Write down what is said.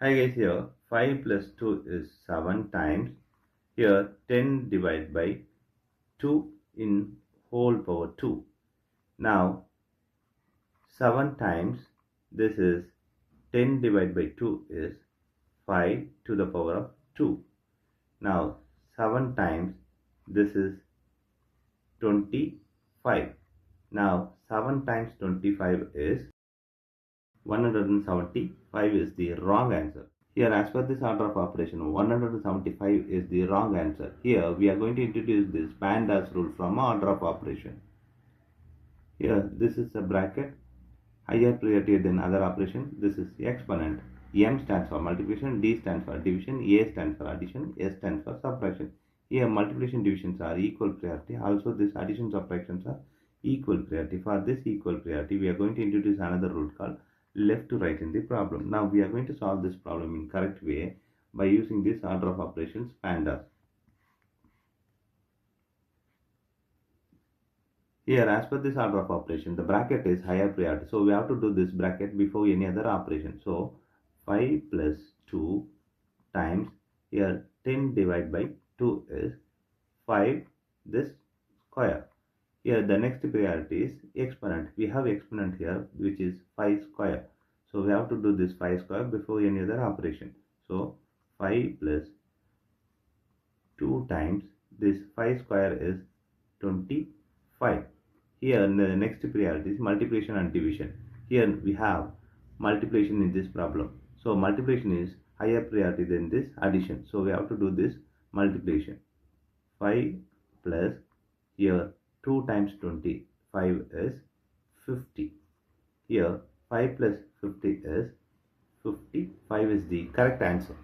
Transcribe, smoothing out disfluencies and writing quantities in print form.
Hi guys, here 5 plus 2 is 7 times. Here 10 divided by 2 in whole power 2. Now 7 times this is 10 divided by 2 is 5 to the power of 2. Now 7 times this is 25. Now 7 times 25 is 175 is the wrong answer. Here, as per this order of operation, 175 is the wrong answer. Here, we are going to introduce this PEMDAS rule from order of operation. Here, this is a bracket, higher priority than other operation. This is exponent. M stands for multiplication, D stands for division, A stands for addition, S stands for subtraction. Here, multiplication divisions are equal priority. Also, this addition subtractions are equal priority. For this equal priority, we are going to introduce another rule called left to right in the problem. Now, we are going to solve this problem in correct way by using this order of operations PEMDAS. Here, as per this order of operation, the bracket is higher priority. So, we have to do this bracket before any other operation. So, 5 plus 2 times, here 10 divided by 2 is 5 this square. Here the next priority is exponent. We have exponent here which is 5 square. So we have to do this 5 square before any other operation. So 5 plus 2 times this 5 square is 25. Here the next priority is multiplication and division. Here we have multiplication in this problem. So multiplication is higher priority than this addition. So we have to do this multiplication. 5 plus here 2 times 25 is 50. Here 5 plus 50 is 55 is the correct answer.